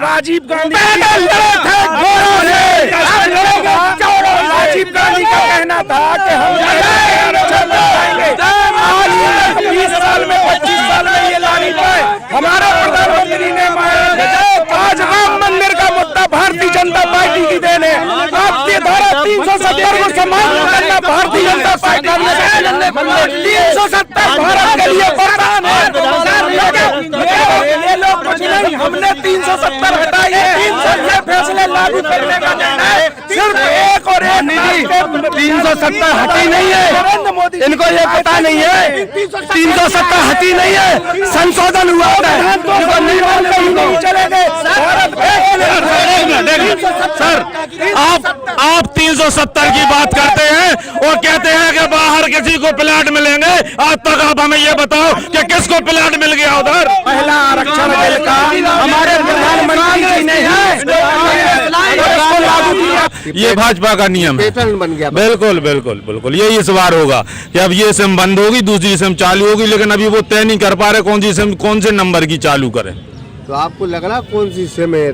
राजीव गांधी राजीव गांधी का कहना था कि हम 20 साल में 25 साल में ये ला नहीं पाए। हमारे प्रधानमंत्री ने आज राम मंदिर का मुद्दा भारतीय जनता पार्टी की देन है। आपके धारा 370 को समाप्त करना भारतीय जनता पार्टी 370 भारत के लिए वरदान है। ये लोग कुछ नहीं, हमने 370 हटाई है। 370 फैसले लागू करने का निर्णय सिर्फ एक और एक 370 हटी नहीं है। इनको ये पता नहीं है 370 हटी नहीं है, संशोधन हुआ है। सर आप 370 की बात करते हैं और कहते हैं कि बाहर किसी को प्लाट मिलेंगे। आज तक आप हमें ये बताओ कि किसको प्लाट मिल गया उधर? पहला आरक्षण बिल का हमारे प्रधानमंत्री जी ने लागू किया। ये भाजपा का नियम है, बन गया। बिल्कुल बिल्कुल बिल्कुल यही इस बार होगा कि अब ये सिम बंद होगी, दूसरी सिम चालू होगी, लेकिन अभी वो तय नहीं कर पा रहे कौन सी सिम कौन से नंबर की चालू करें। तो आपको लग रहा कौन सी सिम है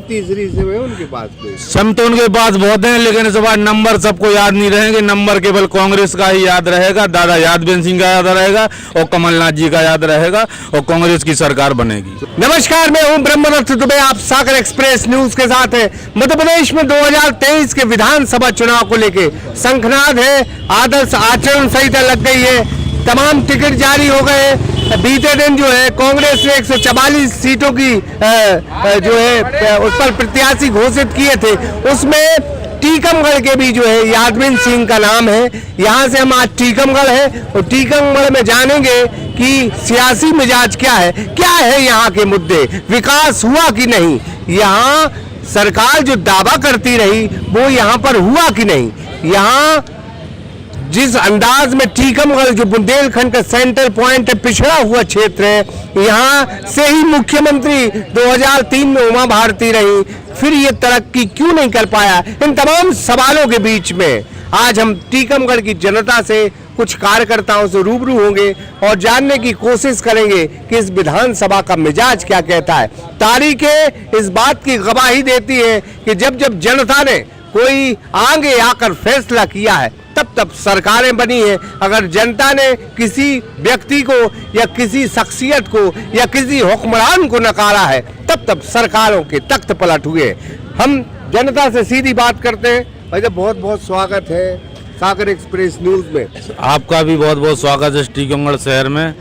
तीसरी सिम है उनके पास? सिम तो उनके पास बहुत हैं, लेकिन इस बार नंबर सबको याद नहीं रहेंगे। नंबर केवल कांग्रेस का ही याद रहेगा, दादा यादवेंद्र सिंह का याद रहेगा और कमलनाथ जी का याद रहेगा और कांग्रेस की सरकार बनेगी। नमस्कार, मैं हूं ब्रह्मदत्त दुबे, आप सागर एक्सप्रेस न्यूज के साथ है। मध्य प्रदेश में 2023 के विधानसभा चुनाव को लेके शंखनाद है, आदर्श आचरण संहिता लग गई है, तमाम टिकट जारी हो गए। बीते दिन जो है कांग्रेस ने 144 सीटों की जो है उस पर प्रत्याशी घोषित किए थे, उसमें टीकमगढ़ के भी जो है यादवेंद्र सिंह का नाम है। यहाँ से हम आज टीकमगढ़ है और टीकमगढ़ में जानेंगे कि सियासी मिजाज क्या है यहाँ के मुद्दे, विकास हुआ कि नहीं, यहाँ सरकार जो दावा करती रही वो यहाँ पर हुआ कि नहीं। यहाँ जिस अंदाज में टीकमगढ़ जो बुंदेलखंड का सेंटर पॉइंट है, पिछड़ा हुआ क्षेत्र है, यहाँ से ही मुख्यमंत्री 2003 में उमा भारती रही, फिर ये तरक्की क्यों नहीं कर पाया। इन तमाम सवालों के बीच में आज हम टीकमगढ़ की जनता से, कुछ कार्यकर्ताओं से रूबरू होंगे और जानने की कोशिश करेंगे कि इस विधानसभा का मिजाज क्या कहता है। तारीखें इस बात की गवाही देती है कि जब जब जनता ने कोई आगे आकर फैसला किया है तब सरकारें बनी है। अगर जनता ने किसी व्यक्ति को या किसी शख्सियत को या किसी हुक्मरान को नकारा है तब सरकारों के तख्त पलट हुए। हम जनता से सीधी बात करते हैं। भाई बहुत बहुत स्वागत है सागर एक्सप्रेस न्यूज में। आपका भी बहुत बहुत स्वागत है टीकमगढ़ शहर में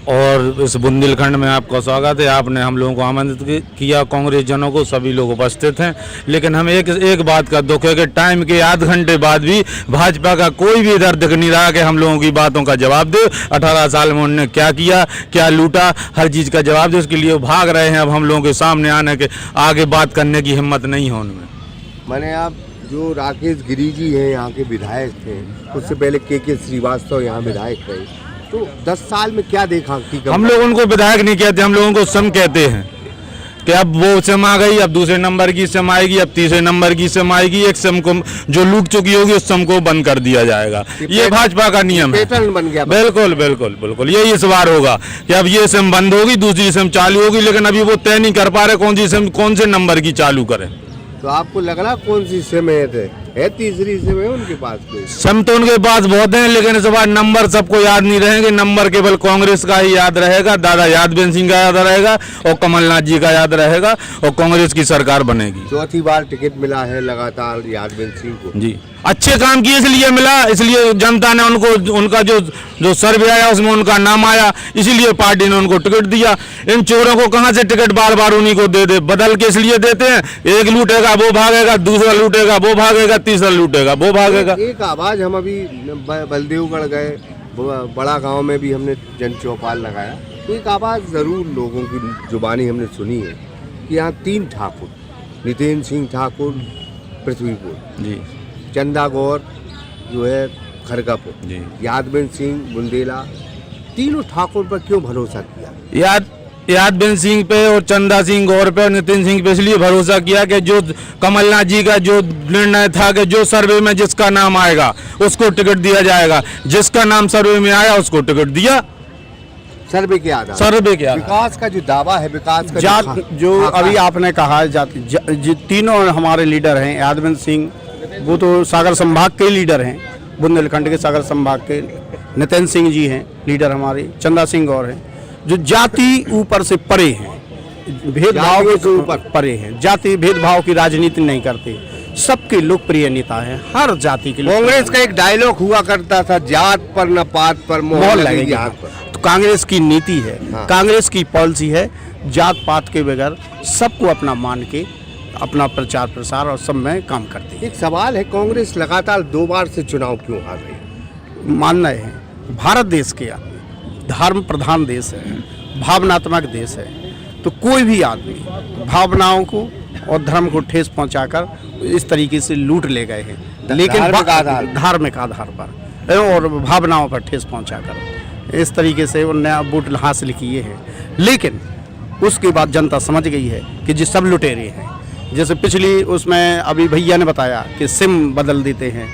और इस बुंदेलखंड में आपका स्वागत है। आपने हम लोगों को आमंत्रित किया, कांग्रेस जनों को, सभी लोग उपस्थित हैं। लेकिन हमें एक बात का दुख है कि टाइम के आध घंटे बाद भी भाजपा का कोई भी इधर दिख नहीं रहा कि हम लोगों की बातों का जवाब दे। 18 साल में उन्होंने क्या किया, क्या लूटा, हर चीज़ का जवाब दे। उसके लिए वो भाग रहे हैं। अब हम लोगों के सामने आने के आगे बात करने की हिम्मत नहीं है उनमें। मैंने आप जो राकेश गिरी जी हैं यहाँ के विधायक थे, उससे पहले के श्रीवास्तव यहाँ विधायक थे, तो 10 साल में क्या देखा? हम लोग उनको विधायक नहीं कहते, हम लोगों को सिम कहते हैं कि अब वो सिम आ गई, अब दूसरे नंबर की सिम आएगी, अब तीसरे नंबर की सिम आएगी। एक सिम को जो लूट चुकी होगी उस सिम को बंद कर दिया जाएगा। ये भाजपा का नियम है, पैटर्न बन गया। बिल्कुल बिल्कुल बिल्कुल यही इस बार होगा कि अब ये सिम बंद होगी, दूसरी सिम चालू होगी, लेकिन अभी वो तय नहीं कर पा रहे कौन सी सिम कौन से नंबर की चालू करें। तो आपको लग रहा कौन सी सिम है तीसरी सिम है उनके पास? सिम तो उनके पास बहुत हैं, लेकिन इस बार नंबर सबको याद नहीं रहेंगे। नंबर केवल कांग्रेस का ही याद रहेगा, दादा यादवेंद्र सिंह का याद रहेगा और कमलनाथ जी का याद रहेगा और कांग्रेस की सरकार बनेगी। चौथी बार टिकट मिला है लगातार यादवेंद्र सिंह को। जी, अच्छे काम किए इसलिए मिला, इसलिए जनता ने उनका जो सर्वे आया उसमें उनका नाम आया, इसीलिए पार्टी ने उनको टिकट दिया। इन चोरों को कहाँ से टिकट बार बार उन्हीं को दे, बदल के इसलिए देते हैं। एक लूटेगा वो भागेगा, दूसरा लूटेगा वो भागेगा, तीसरा लूटेगा वो भागेगा। एक आवाज हम अभी बलदेवगढ़ गए, बड़ा गांव में भी हमने जन चौपाल लगाया, तो एक आवाज जरूर लोगों की जुबानी हमने सुनी है कि यहाँ 3 ठाकुर, नितेंद्र सिंह ठाकुर पृथ्वीपुर जी, चंदा गौर जो है खरगापुर जी, यादवेंद्र सिंह बुंदेला, तीनों ठाकुर पर क्यों भरोसा किया? यादवेंद्र सिंह पे और चंदा सिंह गौर पे और नितिन सिंह पे इसलिए भरोसा किया कि जो कमलनाथ जी का जो निर्णय था कि जो सर्वे में जिसका नाम आएगा उसको टिकट दिया जाएगा, जिसका नाम सर्वे में आया उसको टिकट दिया। सर्वे के आधार सर्वे के आधार। विकास का जो दावा है, विकास का जात जो अभी आपने कहा जो तीनों हमारे लीडर हैं, यादवंत सिंह वो तो सागर संभाग के लीडर हैं, बुंदेलखंड के सागर संभाग के नितिन सिंह जी हैं लीडर हमारे, चंदा सिंह और हैं, जो जाति ऊपर से परे हैं, भेदभाव के ऊपर परे हैं, जाति भेदभाव की राजनीति नहीं करते, सबके लोकप्रिय नेता हैं, हर जाति के। कांग्रेस का एक डायलॉग हुआ करता था, जात पर न पात पर मोहर लगेगी आंख पर। तो कांग्रेस की नीति है, हाँ। कांग्रेस की पॉलिसी है, जात पात के बगैर सबको अपना मान के अपना प्रचार प्रसार और सब में काम करती है। एक सवाल है, कांग्रेस लगातार 2 बार से चुनाव क्यों हार रही है? मानना है भारत देश के धर्म प्रधान देश है, भावनात्मक देश है, तो कोई भी आदमी भावनाओं को और धर्म को ठेस पहुंचाकर इस तरीके से लूट ले गए हैं, लेकिन धार्मिक आधार पर और भावनाओं पर ठेस पहुंचाकर इस तरीके से उन्होंने वोट हासिल किए हैं। लेकिन उसके बाद जनता समझ गई है कि जी सब लुटेरे हैं। जैसे पिछली उसमें अभी भैया ने बताया कि सिम बदल देते हैं,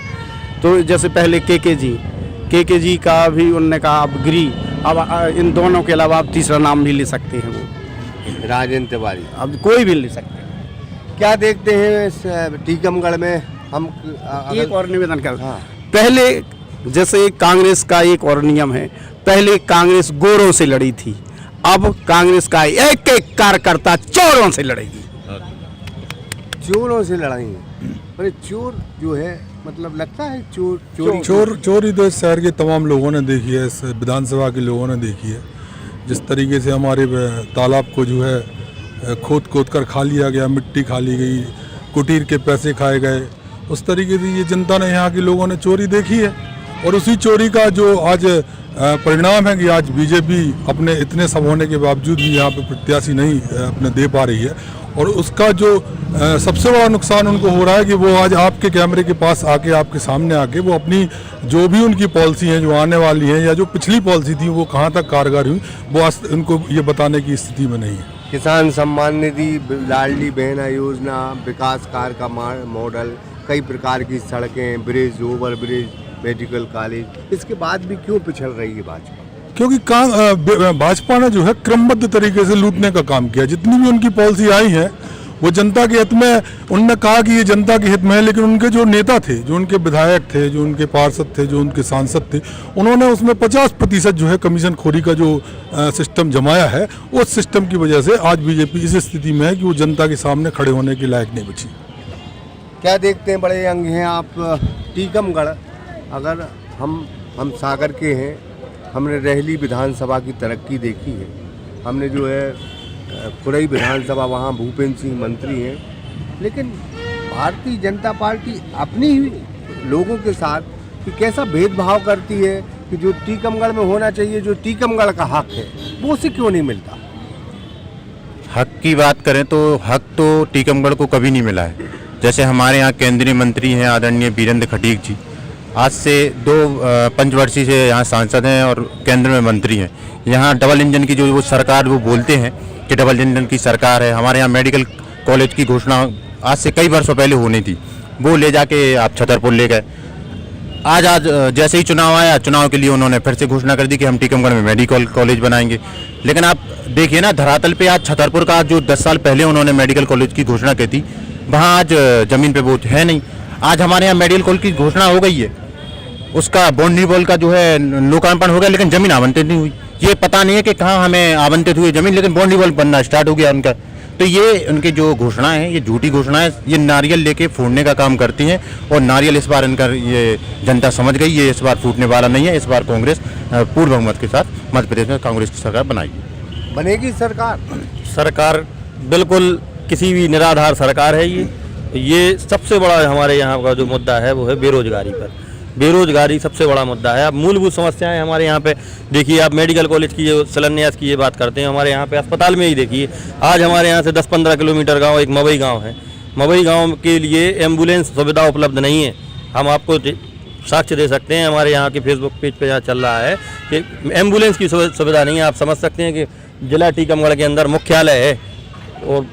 तो जैसे पहले के जी का भी उन्होंने कहा अब गिरी, अब इन दोनों के अलावा आप तीसरा नाम भी ले सकते हैं, वो राजेंद्र तिवारी, अब कोई भी ले सकते हैं। क्या देखते हैं टीकमगढ़ में हम एक और निवेदन कर, हाँ। पहले जैसे कांग्रेस का एक और नियम है, पहले कांग्रेस गोरों से लड़ी थी, अब कांग्रेस का एक एक कार्यकर्ता चोरों से लड़ेगी। चोरों से लड़ाएंगे? अरे चोर जो है, मतलब लगता है चोरी तो इस शहर के तमाम लोगों ने देखी है, इस विधानसभा के लोगों ने देखी है। जिस तरीके से हमारे तालाब को जो है खोद कर खा लिया गया, मिट्टी खा ली गई, कुटीर के पैसे खाए गए, उस तरीके से ये जनता ने, यहाँ के लोगों ने चोरी देखी है। और उसी चोरी का जो आज परिणाम है कि आज बीजेपी अपने इतने सब होने के बावजूद भी यहाँ पे प्रत्याशी नहीं अपने दे पा रही है। और उसका जो सबसे बड़ा नुकसान उनको हो रहा है कि वो आज आपके कैमरे के पास आके, आपके सामने आके वो अपनी जो भी उनकी पॉलिसी हैं, जो आने वाली हैं या जो पिछली पॉलिसी थी वो कहाँ तक कारगर हुई, वो आज उनको ये बताने की स्थिति में नहीं है। किसान सम्मान निधि, लाडली बहना योजना, विकास कार्य का मॉडल, कई प्रकार की सड़कें, bridge, over bridge, medical college, इसके बाद भी क्यों पिछड़ रही है भाजपा? क्योंकि भाजपा ने जो है क्रमबद्ध तरीके से लूटने का काम किया। जितनी भी उनकी पॉलिसी आई है वो जनता के हित में, उन्होंने कहा कि ये जनता के हित में है, लेकिन उनके जो नेता थे, जो उनके विधायक थे, जो उनके पार्षद थे, जो उनके सांसद थे, उन्होंने उसमें 50% जो है कमीशन खोरी का जो सिस्टम जमाया है, उस सिस्टम की वजह से आज बीजेपी इस स्थिति में है कि वो जनता के सामने खड़े होने के लायक नहीं बची। क्या देखते हैं, बड़े अंग हैं आप टीकमगढ़, अगर हम सागर के हैं, हमने रहली विधानसभा की तरक्की देखी है, हमने जो है खुरई विधानसभा, वहाँ भूपेंद्र सिंह मंत्री हैं, लेकिन भारतीय जनता पार्टी अपनी ही लोगों के साथ कि कैसा भेदभाव करती है कि जो टीकमगढ़ में होना चाहिए, जो टीकमगढ़ का हक है, वो उसे क्यों नहीं मिलता? हक की बात करें तो हक तो टीकमगढ़ को कभी नहीं मिला है। जैसे हमारे यहाँ केंद्रीय मंत्री हैं आदरणीय वीरेंद्र खटीक जी, आज से 2 पंचवर्षीय से यहाँ सांसद हैं और केंद्र में मंत्री हैं। यहाँ डबल इंजन की जो वो सरकार वो बोलते हैं कि डबल इंजन की सरकार है। हमारे यहाँ मेडिकल कॉलेज की घोषणा आज से कई वर्षों पहले होनी थी, वो ले जाके आप छतरपुर ले गए। आज जैसे ही चुनाव आया, चुनाव के लिए उन्होंने फिर से घोषणा कर दी कि हम टीकमगढ़ में मेडिकल कॉलेज बनाएंगे। लेकिन आप देखिए ना, धरातल पे आज छतरपुर का जो 10 साल पहले उन्होंने मेडिकल कॉलेज की घोषणा की थी, वहाँ आज ज़मीन पे वो है नहीं। आज हमारे यहाँ मेडिकल कॉलेज की घोषणा हो गई है, उसका बाउंड्री वॉल का जो है लोकार्पण हो गया, लेकिन ज़मीन आवंटित नहीं हुई। ये पता नहीं है कि कहाँ हमें आवंटित हुई ज़मीन, लेकिन बाउंड्री वॉल बनना स्टार्ट हो गया उनका। तो ये उनके जो घोषणाएं हैं, ये झूठी घोषणाएं, ये नारियल लेके फोड़ने का काम करती हैं। और नारियल इस बार इनका ये जनता समझ गई, ये इस बार फूटने वाला नहीं है। इस बार कांग्रेस पूर्ण बहुमत के साथ मध्य प्रदेश में कांग्रेस की सरकार बनाएगी। बनेगी सरकार? सरकार बिल्कुल किसी भी निराधार सरकार है। ये सबसे बड़ा हमारे यहाँ का जो मुद्दा है वो है बेरोजगारी पर। बेरोजगारी सबसे बड़ा मुद्दा है। अब मूलभूत समस्याएं हमारे यहाँ पे देखिए, आप मेडिकल कॉलेज की, शिलान्यास की ये बात करते हैं, हमारे यहाँ पे अस्पताल में ही देखिए, आज हमारे यहाँ से 10-15 किलोमीटर गांव एक मवई गांव है। मवई गांव के लिए एम्बुलेंस सुविधा उपलब्ध नहीं है। हम आपको साक्ष्य दे सकते हैं, हमारे यहाँ के फेसबुक पेज पे यहाँ चल रहा है कि एम्बुलेंस की सुविधा नहीं है। आप समझ सकते हैं कि जिला टीकमगढ़ के अंदर मुख्यालय है और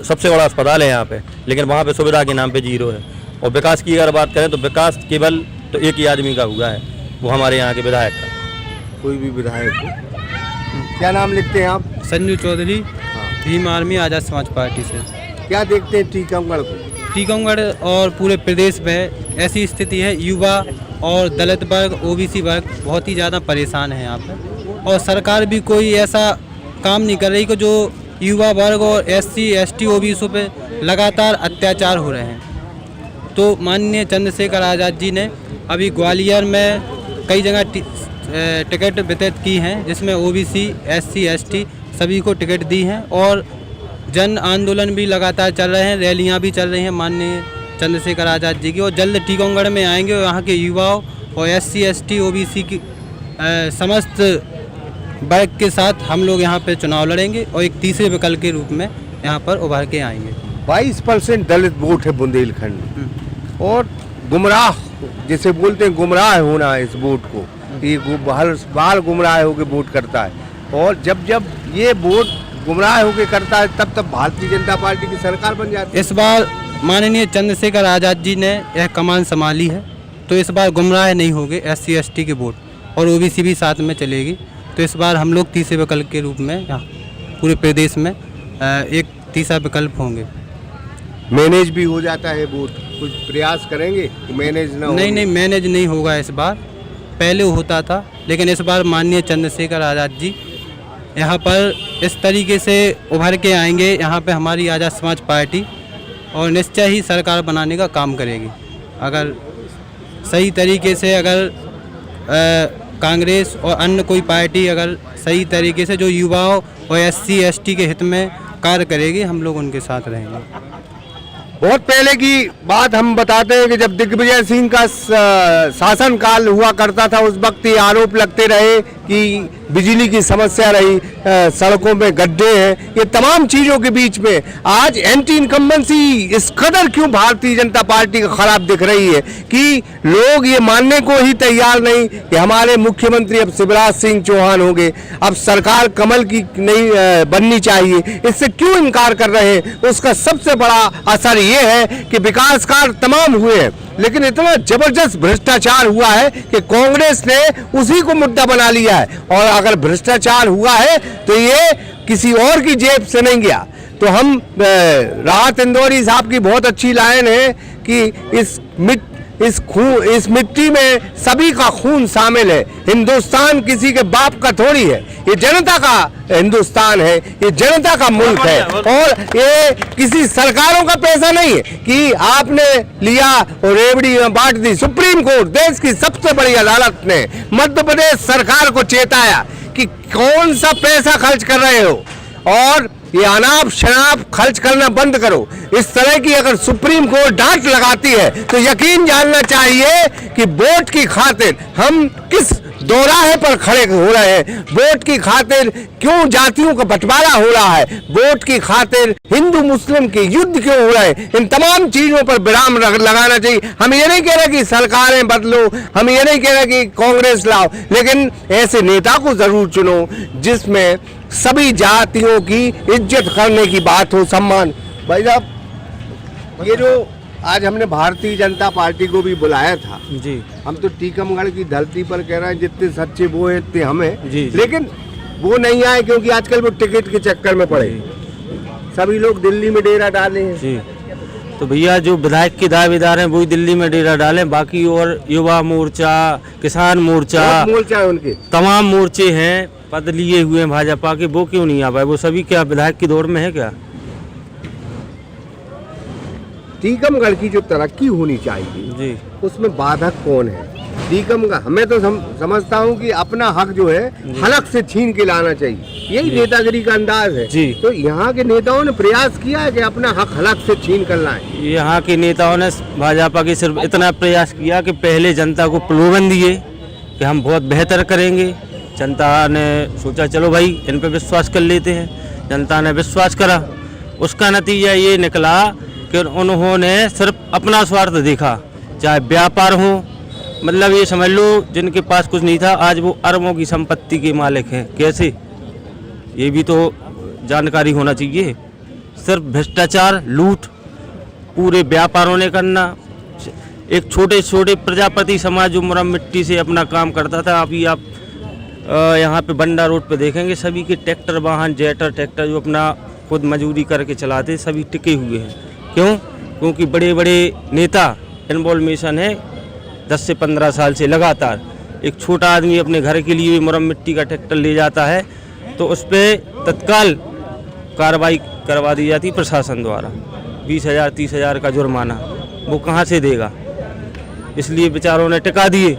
सबसे बड़ा अस्पताल है यहाँ पे, लेकिन वहाँ पे सुविधा के नाम पे जीरो है। और विकास की अगर बात करें तो विकास केवल तो एक ही आदमी का हुआ है, वो हमारे यहाँ के विधायक का। कोई भी विधायक हो क्या नाम लिखते हैं आप? संजू चौधरी, भीम आर्मी आज़ाद समाज पार्टी से। क्या देखते हैं टीकमगढ़ को? टीकमगढ़ और पूरे प्रदेश में ऐसी स्थिति है, युवा और दलित वर्ग, ओबीसी वर्ग बहुत ही ज़्यादा परेशान है यहाँ पर, और सरकार भी कोई ऐसा काम नहीं कर रही कि जो युवा वर्ग और एससी, एसटी, ओबीसी पे लगातार अत्याचार हो रहे हैं। तो माननीय चंद्रशेखर आज़ाद जी ने अभी ग्वालियर में कई जगह टिकट वितरित की हैं, जिसमें ओबीसी, एससी, एसटी सभी को टिकट दी हैं, और जन आंदोलन भी लगातार चल रहे हैं, रैलियां भी चल रही हैं माननीय चंद्रशेखर आज़ाद जी की। और जल्द टीकमगढ़ में आएंगे और यहाँ के युवाओं और एससी, एसटी, ओबीसी की समस्त वर्ग के साथ हम लोग यहाँ पे चुनाव लड़ेंगे और एक तीसरे विकल्प के रूप में यहाँ पर उभर के आएंगे। 22% दलित वोट है बुंदेलखंड में, और गुमराह जिसे बोलते हैं, गुमराह होना है इस वोट को, ये हर बार गुमराह होकर वोट करता है, और जब जब ये वोट गुमराह होकर करता है तब तब भारतीय जनता पार्टी की सरकार बन जाती है। इस बार माननीय चंद्रशेखर आज़ाद जी ने यह कमान संभाली है, तो इस बार गुमराह नहीं होंगे एससी, एसटी के वोट, और ओबीसी भी साथ में चलेगी। तो इस बार हम लोग तीसरे विकल्प के रूप में यहाँ पूरे प्रदेश में एक तीसरा विकल्प होंगे। मैनेज भी हो जाता है वोट, कुछ प्रयास करेंगे कि मैनेज ना हो? नहीं, मैनेज नहीं होगा इस बार, पहले होता था, लेकिन इस बार माननीय चंद्रशेखर आज़ाद जी यहाँ पर इस तरीके से उभर के आएंगे, यहाँ पे हमारी आज़ाद समाज पार्टी और निश्चय ही सरकार बनाने का काम करेगी। अगर सही तरीके से अगर कांग्रेस और अन्य कोई पार्टी अगर सही तरीके से जो युवाओं और एससी, एसटी के हित में कार्य करेगी, हम लोग उनके साथ रहेंगे। बहुत पहले की बात हम बताते हैं कि जब दिग्विजय सिंह का शासनकाल हुआ करता था, उस वक्त ये आरोप लगते रहे कि बिजली की समस्या रही, सड़कों में गड्ढे हैं, ये तमाम चीज़ों के बीच में आज एंटी इनकम्बेंसी इस कदर क्यों भारतीय जनता पार्टी का खराब दिख रही है कि लोग ये मानने को ही तैयार नहीं कि हमारे मुख्यमंत्री अब शिवराज सिंह चौहान होंगे, अब सरकार कमल की नहीं बननी चाहिए, इससे क्यों इनकार कर रहे हैं? उसका सबसे बड़ा असर ये है कि विकास कार्य तमाम हुए हैं, लेकिन इतना जबरदस्त भ्रष्टाचार हुआ है कि कांग्रेस ने उसी को मुद्दा बना लिया है, और अगर भ्रष्टाचार हुआ है तो ये किसी और की जेब से नहीं गया। तो हम राहत इंदौरी साहब की बहुत अच्छी लाइन है कि इस मिट्टी में सभी का खून शामिल है, हिंदुस्तान किसी के बाप का थोड़ी है, ये जनता का हिंदुस्तान है, ये जनता का मुल्क है, और ये किसी सरकारों का पैसा नहीं है कि आपने लिया और रेवड़ी में बांट दी। सुप्रीम कोर्ट, देश की सबसे बड़ी अदालत ने मध्य प्रदेश सरकार को चेताया कि कौन सा पैसा खर्च कर रहे हो, और ये अनाप शनाप खर्च करना बंद करो। इस तरह की अगर सुप्रीम कोर्ट डांट लगाती है तो यकीन जानना चाहिए कि वोट की खातिर हम किस दोराहे पर खड़े हो रहे हैं, वोट की खातिर क्यों जातियों का बंटवारा हो रहा है, वोट की खातिर हिंदू मुस्लिम के युद्ध क्यों हो रहे हैं, इन तमाम चीजों पर विराम लगाना चाहिए। हम ये नहीं कह रहे कि सरकारें बदलो, हम ये नहीं कह रहे कि कांग्रेस लाओ, लेकिन ऐसे नेता को जरूर चुनो जिसमें सभी जातियों की इज्जत करने की बात हो, सम्मान। भाई साहब, ये जो आज हमने भारतीय जनता पार्टी को भी बुलाया था जी, हम तो टीकमगढ़ की धरती पर कह रहे हैं जितने सच्चे वो हैं इतने हमें जी। लेकिन वो नहीं आए क्योंकि आजकल वो टिकट के चक्कर में पड़े, सभी लोग दिल्ली में डेरा डाले हैं जी। तो भैया जो विधायक के दावेदार हैं वही दिल्ली में डेरा डालें, बाकी और युवा मोर्चा, किसान मोर्चा है उनके तमाम मोर्चे हैं, पद लिए हुए हैं भाजपा के, वो क्यों नहीं आ पाए? वो सभी क्या विधायक की दौड़ में है क्या? टीकमगढ़ की जो तरक्की होनी चाहिए जी, उसमें बाधक कौन है? टीकमगढ़ हमें तो समझता हूँ कि अपना हक जो है हलक से छीन के लाना चाहिए, यही नेतागिरी का अंदाज है जी। तो यहाँ के नेताओं ने प्रयास किया है कि अपना हक हलक से छीन कर लाएं। यहाँ के नेताओं ने भाजपा की सिर्फ इतना प्रयास किया कि पहले जनता को प्रलोभन दिए कि हम बहुत बेहतर करेंगे। जनता ने सोचा चलो भाई इन पे विश्वास कर लेते हैं, जनता ने विश्वास करा, उसका नतीजा ये निकला कि उन्होंने सिर्फ अपना स्वार्थ देखा, चाहे व्यापार हो, मतलब ये समझ लो जिनके पास कुछ नहीं था आज वो अरबों की संपत्ति के मालिक हैं। कैसे? ये भी तो जानकारी होना चाहिए। सिर्फ भ्रष्टाचार, लूट पूरे व्यापारों ने करना। एक छोटे छोटे प्रजापति समाज जो मुरम मिट्टी से अपना काम करता था, अभी आप यहाँ पे बंडा रोड पे देखेंगे सभी के ट्रैक्टर वाहन जेटर ट्रैक्टर जो अपना खुद मजदूरी करके चलाते सभी टिके हुए हैं। क्यों? क्योंकि बड़े बड़े नेता इन्वॉल्वेशन है 10 से 15 साल से लगातार। एक छोटा आदमी अपने घर के लिए मुरम मिट्टी का ट्रैक्टर ले जाता है तो उस पर तत्काल कार्रवाई करवा दी जाती प्रशासन द्वारा, 20,000 30,000 का जुर्माना। वो कहाँ से देगा? इसलिए बेचारों ने टिका दिए।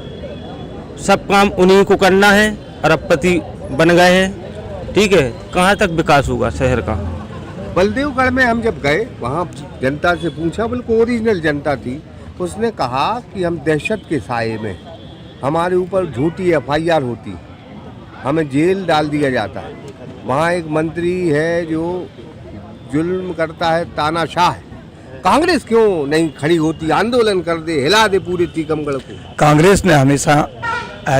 सब काम उन्हीं को करना है, अरबपति बन गए हैं। ठीक है, कहाँ तक विकास होगा शहर का? बलदेवगढ़ में हम जब गए वहाँ जनता से पूछा, बिल्कुल ओरिजिनल जनता थी, उसने कहा कि हम दहशत के साए में, हमारे ऊपर झूठी FIR होती, हमें जेल डाल दिया जाता है। वहाँ एक मंत्री है जो जुल्म करता है, तानाशाह है। कांग्रेस क्यों नहीं खड़ी होती, आंदोलन कर दे, हिला दे पूरे टीकमगढ़ को? कांग्रेस ने हमेशा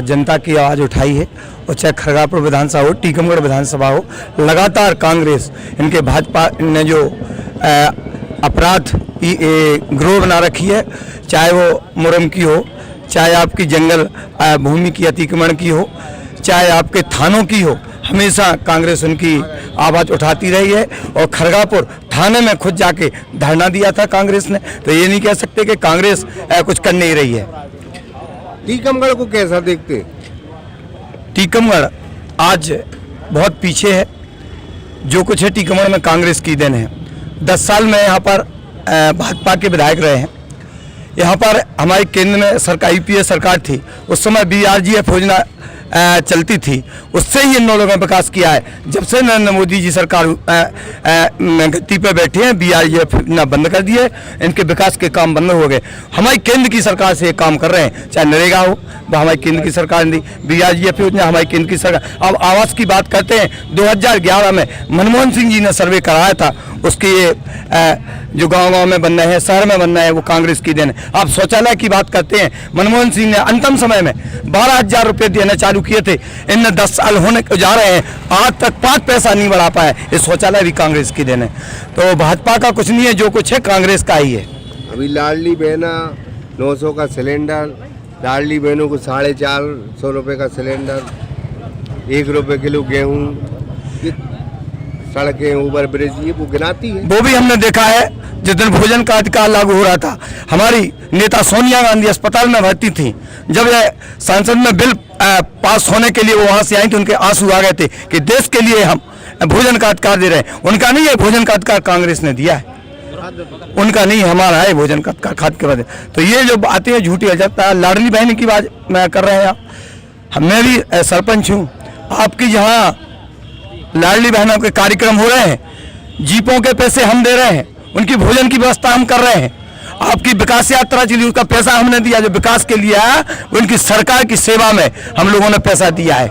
जनता की आवाज़ उठाई है, और चाहे खरगापुर विधानसभा हो, टीकमगढ़ विधानसभा हो, लगातार कांग्रेस इनके भाजपा ने जो अपराध की गिरोह बना रखी है, चाहे वो मुरम की हो, चाहे आपकी जंगल भूमि की अतिक्रमण की हो, चाहे आपके थानों की हो, हमेशा कांग्रेस उनकी आवाज़ उठाती रही है। और खरगापुर थाने में खुद जाके धरना दिया था कांग्रेस ने, तो ये नहीं कह सकते कि कांग्रेस कुछ कर नहीं रही है। टीकमगढ़ को कैसा देखते? टीकमगढ़ आज बहुत पीछे है। जो कुछ है टीकमगढ़ में कांग्रेस की देन है। 10 साल में यहाँ पर भाजपा के विधायक रहे हैं। यहाँ पर हमारी केंद्र में सरकार UPA सरकार थी, उस समय BRGF योजना चलती थी, उससे ही इन लोगों ने विकास किया है। जब से नरेंद्र मोदी जी सरकार गद्दी पे बैठे हैं, BRGF योजना बंद कर दी है, इनके विकास के काम बंद हो गए। हमारी केंद्र की सरकार से ये काम कर रहे हैं, चाहे नरेगा हो, वह हमारी केंद्र की सरकार ने दी, BRGF योजना हमारी केंद्र की सरकार। अब आवास की बात करते हैं, 2011 में मनमोहन सिंह जी ने सर्वे कराया था, उसके ये जो गांव-गांव में बन रहे हैं, शहर में बन रहे हैं, वो कांग्रेस की देन है। आप शौचालय की बात करते हैं, मनमोहन सिंह ने अंतिम समय में 12,000 रुपये देना चालू किए थे, इनने 10 साल होने को जा रहे हैं, आज तक 5 पैसा नहीं बढ़ा पाए। ये शौचालय भी कांग्रेस की देन है। तो भाजपा का कुछ नहीं है, जो कुछ है कांग्रेस का ही है। अभी लाडली बहना 900 का सिलेंडर, लाडली बहनों को 450 रुपये का सिलेंडर, 1 रुपये किलो गेहूँ, सड़कें, ओवर ब्रिज, ये वो गिनाती है। वो भी हमने देखा है, जिस दिन भोजन का अधिकार लागू हो रहा था, हमारी नेता सोनिया गांधी अस्पताल में भर्ती थी। जब ये संसद में बिल पास होने के लिए वो वहाँ से आई थी, उनके आंसू आ गए थे कि देश के लिए हम भोजन का अधिकार दे रहे हैं। उनका नहीं है भोजन का अधिकार, कांग्रेस ने दिया है, उनका नहीं, हमारा है भोजन का अधिकार खाद्य के बाद। तो ये जो बातें हैं झूठी हो जाता है। लाडली बहन की बात मैं कर रहे हैं आप, मैं भी सरपंच हूँ। आपकी जहाँ लाडली बहनों के कार्यक्रम हो रहे हैं, जीपों के पैसे हम दे रहे हैं, उनकी भोजन की व्यवस्था हम कर रहे हैं। आपकी विकास यात्रा चली, उसका पैसा हमने दिया, जो विकास के लिए आया, उनकी सरकार की सेवा में हम लोगों ने पैसा दिया है।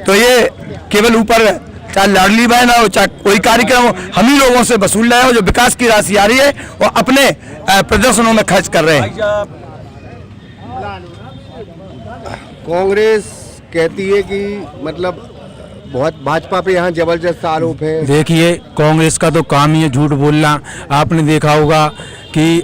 तो ये केवल ऊपर, चाहे लाडली बहन हो, चाहे कोई कार्यक्रम हो, हम ही लोगों से वसूल रहे हो। जो विकास की राशि आ रही है वो अपने प्रदर्शनों में खर्च कर रहे हैं। कांग्रेस कहती है कि मतलब बहुत भाजपा पे यहाँ जबरदस्त आरोप है। देखिए, कांग्रेस का तो काम ही है झूठ बोलना। आपने देखा होगा कि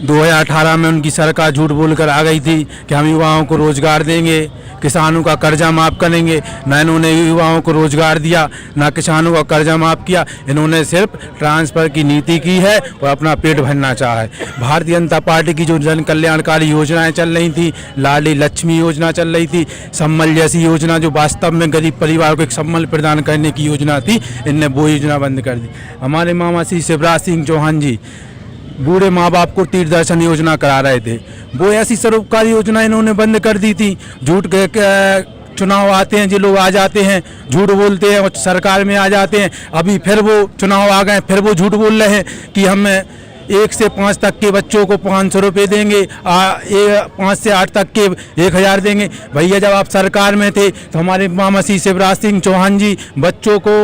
2018 में उनकी सरकार झूठ बोलकर आ गई थी कि हम युवाओं को रोजगार देंगे, किसानों का कर्जा माफ़ करेंगे। ना इन्होंने युवाओं को रोजगार दिया, ना किसानों का कर्जा माफ़ किया। इन्होंने सिर्फ ट्रांसफ़र की नीति की है और अपना पेट भरना चाहा है। भारतीय जनता पार्टी की जो जन कल्याणकारी योजनाएं चल रही थी, लाडली लक्ष्मी योजना चल रही थी, सम्मल जैसी योजना जो वास्तव में गरीब परिवार को एक सम्मल प्रदान करने की योजना थी, इनने वो योजना बंद कर दी। हमारे मामा श्री शिवराज सिंह चौहान जी बूढ़े माँ बाप को तीर्थ दर्शन योजना करा रहे थे, वो ऐसी सरोपकारी योजना इन्होंने बंद कर दी थी। झूठ चुनाव आते हैं, जो लोग आ जाते हैं, झूठ बोलते हैं और सरकार में आ जाते हैं। अभी फिर वो चुनाव आ गए, फिर वो झूठ बोल रहे हैं कि हम 1 से 5 तक के बच्चों को 500 रुपये देंगे, 5 से 8 तक के 1000 देंगे। भैया, जब आप सरकार में थे तो हमारे मामा श्री शिवराज सिंह चौहान जी बच्चों को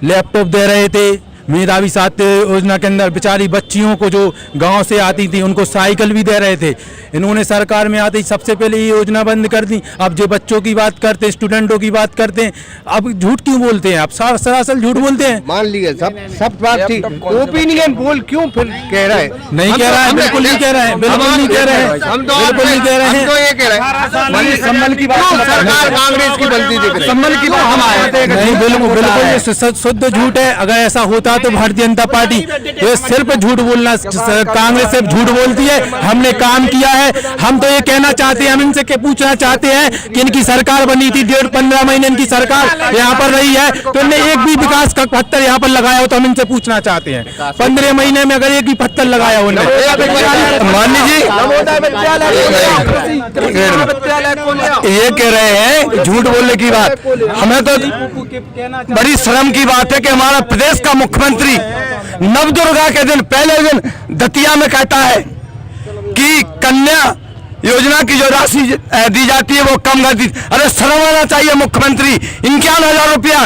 लैपटॉप दे रहे थे, मेधावी साथी योजना के अंदर बेचारी बच्चियों को जो गांव से आती थी उनको साइकिल भी दे रहे थे। इन्होंने सरकार में आते ही सबसे पहले ये योजना बंद कर दी। अब जो बच्चों की बात करते हैं, स्टूडेंटों की बात करते हैं, अब झूठ क्यों बोलते हैं? आप सरासर झूठ बोलते हैं। मान लिए सब बात ठीक, ओपिनियन बोल क्यों फिर कह रहा है? नहीं कह रहा है, बिल्कुल नहीं कह रहे हैं, बिल्कुल नहीं कह रहे हैं, बिल्कुल नहीं कह रहे हैं। तो ये कह रहे हैं संबल की बात, सरकार कांग्रेस की बनती दिख रही है, संबल की बात हम आए नहीं, बिल्कुल ये शुद्ध झूठ है। अगर ऐसा होता तो भारतीय जनता पार्टी ये सिर्फ झूठ बोलना, कांग्रेस सिर्फ झूठ बोलती है। हमने काम किया है। हम तो ये कहना चाहते हैं, हम इनसे पूछना चाहते हैं कि इनकी सरकार बनी थी 15 महीने इनकी सरकार यहाँ पर रही है, तो इनने एक भी विकास का पत्थर यहाँ पर लगाया हो तो हम इनसे पूछना चाहते हैं। 15 महीने में अगर एक भी पत्थर लगाया हो उन्होंने। माननीय जी ये कह रहे हैं झूठ बोलने की बात। हमें तो बड़ी शर्म की बात है कि हमारा प्रदेश का मुख्यमंत्री नवदुर्गा के दिन पहले दिन दतिया में कहता है कि कन्या योजना की जो राशि दी जाती है वो कम कर दी। अरे शर्म आना चाहिए मुख्यमंत्री। 51,000 रुपया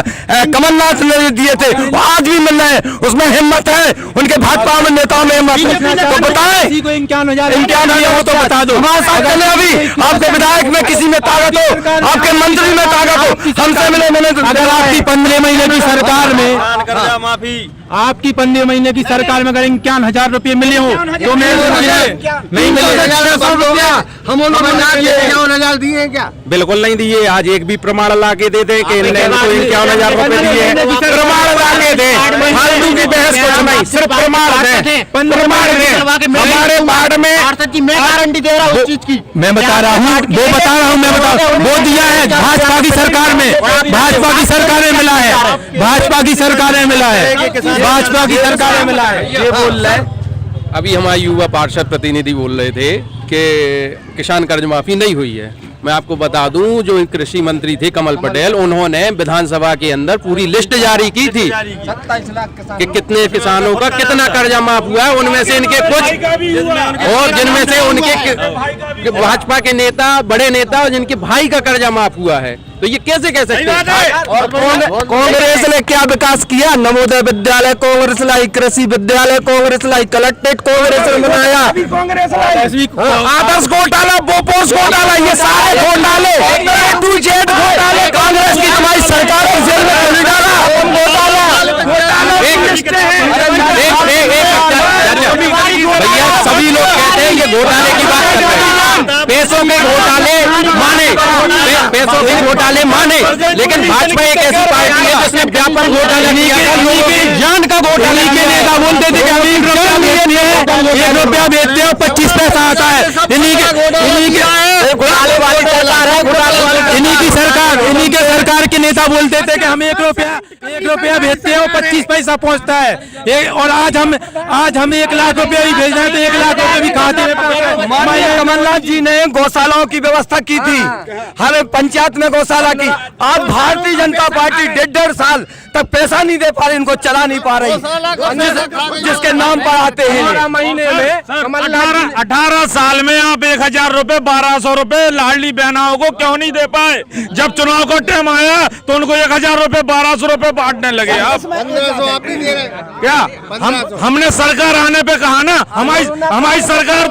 कमलनाथ ने दिए थे, वो आज भी मिल रहे हैं। उसमें हिम्मत है उनके भाजपा में नेताओं में हिम्मत है तो बताएं 51,000 हो तो बता दो। हमारे साथ चले अभी आपके विधायक में किसी में ताकत हो, आपके मंत्री में ताकत हो, हमसे मिले। मैंने अगर आपकी 15 महीने की सरकार में आपकी 15 महीने की सरकार में अगर 51,000 रुपये मिले हो तो नहीं मिले। हम 51,000 दिए हैं क्या? बिल्कुल नहीं दिए। आज एक भी प्रमाण ला के दे दे कि इनको 51,000 रुपए दिए हैं। प्रमाण ला के दे, फालतू की बहस कुछ नहीं, सिर्फ प्रमाण दे, प्रमाण दे। हमारे वार्ड में मैं गारंटी दे रहा हूँ उस चीज की। मैं बता रहा हूँ, वो बता रहा हूँ, मैं बता वो दिया है भाजपा की सरकार में, भाजपा की सरकार में मिला है, भाजपा की सरकार में मिला है, भाजपा की सरकार में मिला है। ये बोल रहे अभी हमारे युवा पार्षद प्रतिनिधि बोल रहे थे कि किसान कर्ज माफी नहीं हुई है। मैं आपको बता दूं जो कृषि मंत्री थे कमल पटेल, उन्होंने विधानसभा के अंदर पूरी लिस्ट जारी की थी कि कितने किसानों का कितना कर्जा माफ हुआ है। उनमें से इनके कुछ और जिनमें से उनके भाजपा के नेता, बड़े नेता और जिनके भाई का कर्जा माफ हुआ है। तो ये कैसे कह सकते हैं? और कांग्रेस ने क्या विकास किया? नवोदय विद्यालय कांग्रेस लाई, कृषि विद्यालय कांग्रेस लाई, कलेक्ट्रेट कांग्रेस ने बनाया, आदर्श घोटाला, बोपोस घोटाला, ये सारे घोटाले टू जेड घोटाले कांग्रेस की हमारी सरकार को जेल में डाला। भैया सभी लोग कहते हैं ये घोटाले की बात कर रहे हैं, पैसों के घोटाले माने, पैसों के घोटाले माने, लेकिन भाजपा एक ऐसी पार्टी है जिसने व्यापक घोटाला नहीं किया, जान का घोटाला के नेता बोलते थे कि हम 1 रुपया बेचते हो 25 पैसा आता है। इन्हीं की सरकार के नेता बोलते थे कि हम 1 रुपया भेजते हो 25 पैसा पहुंचता है। और आज हम 1 लाख रुपया ही भेज रहे हैं तो 1 लाख रुपये भी खाते में। कमलनाथ जी ने गौशालाओं की व्यवस्था की थी, हर पंचायत में गौशाला की। आज भारतीय जनता पार्टी 1.5 साल तक पैसा नहीं दे पा रही, इनको चला नहीं पा रही, जिसके नाम पर आते हैं। 18 महीने में 18 साल में आप 1,000 रुपए 1,200 रुपए लाडली बहनाओं को क्यों नहीं दे पाए? जब चुनाव का टाइम आया तो उनको 1,000 रुपए 1,200 रुपए बांटने लगे। आप 1500 आप नहीं दे रहे क्या? हमने सरकार आने पे कहा ना, हमारी सरकार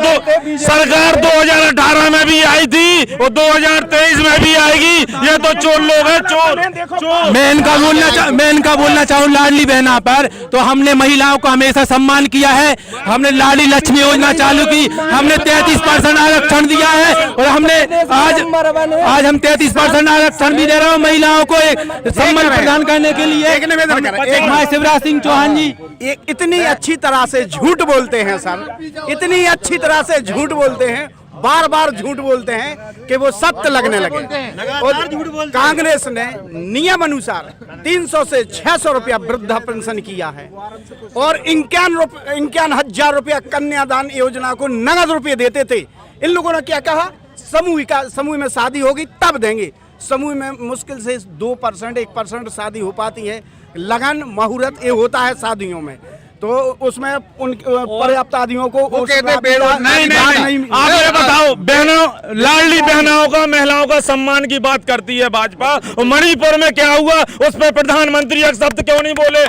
2018 में भी आई थी और 2023 में भी आएगी। ये तो चोर लोग हैं, चोर। मैं इनका बोलना चाहूँ लाडली बहना पर, तो हमने महिलाओं को हमेशा सम्मान किया है। हमने लाडली लक्ष्मी योजना चालू की, हमने 33% आरक्षण दिया है और हमने आज हम 33% आरक्षण भी दे रहे हैं महिलाओं को एक सम्मान प्रदान करने के लिए। शिवराज सिंह चौहान जी इतनी अच्छी तरह से झूठ बोलते हैं सर, इतनी अच्छी तरह से झूठ बोलते हैं, बार बार झूठ बोलते हैं कि वो सत्य लगने लगे। और कांग्रेस ने नियम अनुसार 300 से 600 रुपया वृद्धा पेंशन किया है और 51,000 रुपया कन्यादान योजना को नगद रुपये देते थे। इन लोगों ने क्या कहा? समूह में शादी होगी तब देंगे। समूह में मुश्किल से 2% 1% शादी हो पाती है। लगन मुहूर्त ये होता है शादियों में, तो उसमें उन पर्याप्त आदियों को नहीं। आप ये बताओ, बहनों, लाडली बहनाओं का, महिलाओं का सम्मान की बात करती है भाजपा, और मणिपुर में क्या हुआ उस पर प्रधानमंत्री एक शब्द क्यों नहीं बोले?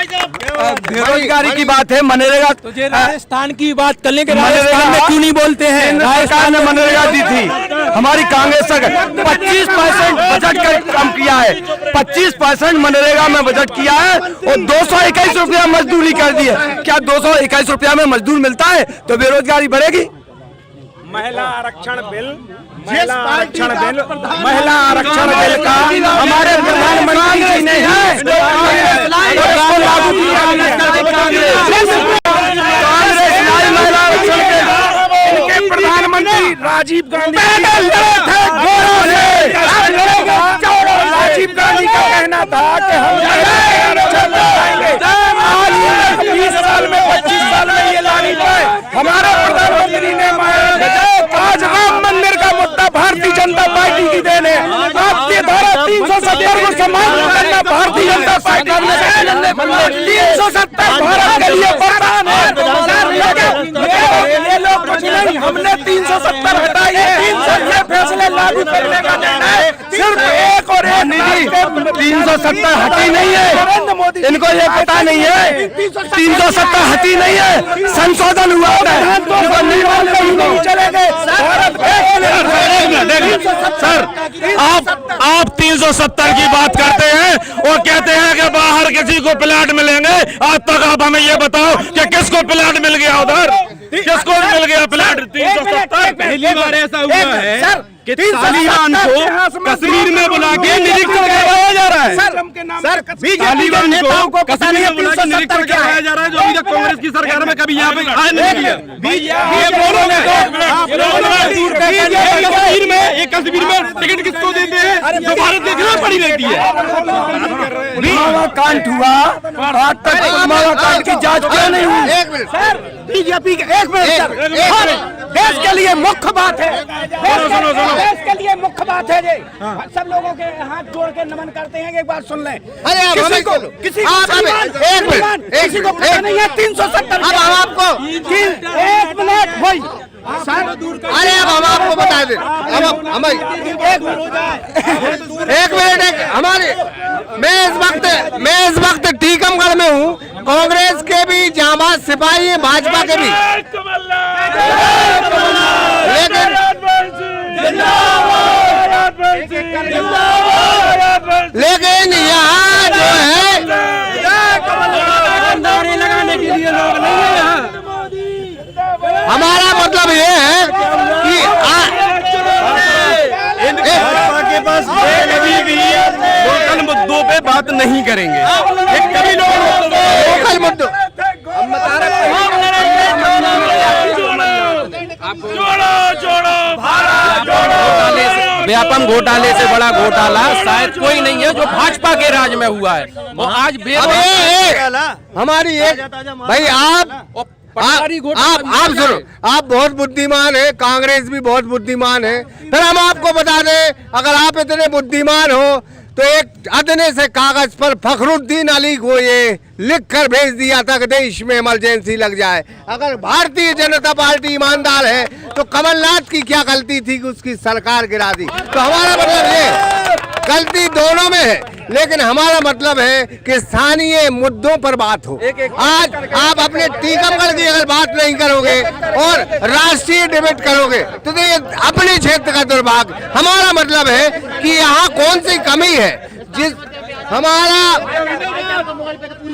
बेरोजगारी की बात है, मनरेगा तुझे राजस्थान की बात कर लेंगे, मनरेगा राजस्थान में क्यों नहीं बोलते हैं? केंद्र सरकार ने मनरेगा दी थी, हमारी कांग्रेस सरकार 25% बजट कम किया है, 25% मनरेगा में बजट किया है और 221 रुपया मजदूरी कर दी है। क्या 221 रुपया में मजदूर मिलता है तो बेरोजगारी बढ़ेगी? महिला आरक्षण बिल महिला आरक्षण बिल का हमारे प्रधानमंत्री जी ने उसको लागू किया। कांग्रेस लाई महिला आरक्षण बिल, इनके प्रधानमंत्री राजीव गांधी राजीव गांधी का कहना था कि हम आरक्षण लाएंगे। आज 20 साल में 25 साल में ये ला नहीं पाए। हमारे प्रधानमंत्री ने आज राम मंदिर का मुद्दा भारतीय जनता पार्टी की देन है। आपके धारा 370 को समाप्त करना भारतीय जनता पार्टी ने 370 भारत के लिए वरदान है। ये लोग कुछ नहीं, हमने 370 हटाई है। 300 फैसले लागू करने का निर्णय सिर्फ एक और एक निधि 370 हटी नहीं है, इनको ये पता नहीं है 370 हटी नहीं है, संशोधन हुआ है। चलेंगे सर आप 370 की बात करते हैं और कहते हैं कि बाहर किसी को प्लाट मिलेंगे। आज तक आप हमें ये बताओ कि किसको प्लाट मिल गया, उधर किसको मिल गया प्लाट? 370 पहली बार ऐसा हुआ है कि तालिबान को कश्मीर में बुला के निरीक्षण करवाया जा रहा है। सर तालिबान को कश्मीर में बुला के निरीक्षण करवाया जा रहा है, जो अभी तक कांग्रेस की सरकार में कभी यहाँ पे आया नहीं किया। ये बोलोगे कश्मीर में टिकट किसको देते हैं जो भारत के खिलाफ पड़ी रहती है? पुलवामा कांड हुआ, आज तक पुलवामा कांड की जांच क्यों नहीं हुई? एक मिनट सर, बीजेपी के एक मिनट देश के लिए मुख्य बात है, देश के लिए मुख्य बात है ये। सब लोगों के हाथ जोड़ के नमन करते हैं। एक बात सुन लें, अरे किसी को पता नहीं है 370। अब हम आपको 1 मिनट भाई अरे अब हम आपको बता दें। अब हम एक मिनट हमारे मैं इस वक्त टीकमगढ़ में हूँ। कांग्रेस के भी जांबाज सिपाही हैं, भाजपा के भी, लेकिन यहाँ जो है हमारा मतलब ये है कि के पास कभी भी लोकल मुद्दों पे बात नहीं करेंगे। कभी लोकल मुद्दों व्यापम घोटाले से बड़ा घोटाला शायद कोई नहीं है जो भाजपा के राज में हुआ है। और आज हमारी एक भाई आप सुनो, आप बहुत बुद्धिमान है, कांग्रेस भी बहुत बुद्धिमान है। फिर हम आपको बता दें, अगर आप इतने बुद्धिमान हो तो एक अदने से कागज पर फखरुद्दीन अली को ये लिख कर भेज दिया था कि देश में इमरजेंसी लग जाए। अगर भारतीय जनता पार्टी ईमानदार है तो कमलनाथ की क्या गलती थी कि उसकी सरकार गिरा दी? तो हमारा मतलब ये गलती दोनों में है, लेकिन हमारा मतलब है कि स्थानीय मुद्दों पर बात हो। आज आप अपने टीकमगढ़ की अगर बात नहीं करोगे और राष्ट्रीय डिबेट करोगे तो ये अपने क्षेत्र का दुर्भाग्य। हमारा मतलब है कि यहाँ कौन सी कमी है जिस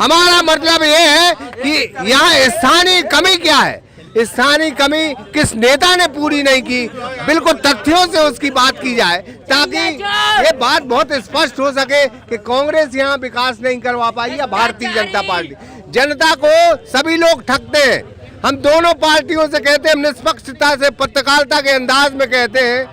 हमारा मतलब ये है कि यहाँ स्थानीय कमी क्या है, स्थानीय कमी किस नेता ने पूरी नहीं की। बिल्कुल तथ्यों से उसकी बात की जाए ताकि ये बात बहुत स्पष्ट हो सके कि कांग्रेस यहाँ विकास नहीं करवा पाई या भारतीय जनता पार्टी। जनता को सभी लोग ठगते हैं। हम दोनों पार्टियों से कहते हैं, हम निष्पक्षता से पत्रकारिता के अंदाज में कहते हैं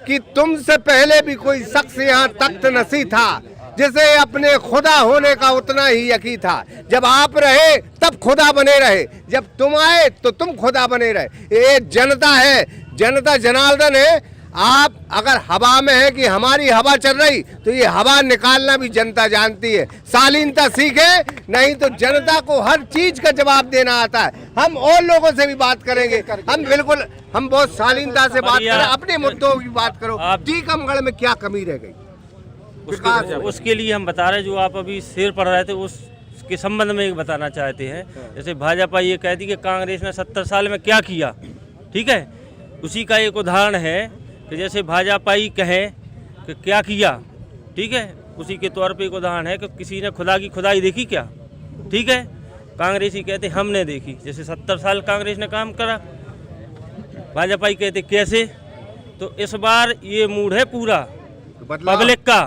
कि तुमसे पहले भी कोई शख्स यहाँ तख्त नसी था जिसे अपने खुदा होने का उतना ही यकीन था। जब आप रहे तब खुदा बने रहे, जब तुम आए तो तुम खुदा बने रहे। ये जनता है, जनता जनार्दन है। आप अगर हवा में है कि हमारी हवा चल रही तो ये हवा निकालना भी जनता जानती है। शालीनता सीखे, नहीं तो जनता को हर चीज का जवाब देना आता है। हम और लोगों से भी बात करेंगे, हम बहुत शालीनता से बात करें, अपने मुद्दों की बात करो। टीकमगढ़ में क्या कमी रह गई? उसके लिए हम बता रहे, जो आप अभी शेर पढ़ रहे थे, उस इसके संबंध में एक बताना चाहते हैं। जैसे भाजपा ये कहती कि कांग्रेस ने 70 साल में क्या किया, ठीक है, उसी का एक उदाहरण है कि जैसे भाजपा ही कहे कि क्या किया, ठीक है, उसी के तौर पे एक उदाहरण है कि किसी ने खुदा की खुदाई देखी क्या, ठीक है, कांग्रेसी कहते हमने देखी। जैसे 70 साल कांग्रेस ने काम करा, भाजपा ही कहते कैसे। तो इस बार ये मूड है पूरा पब्लिक का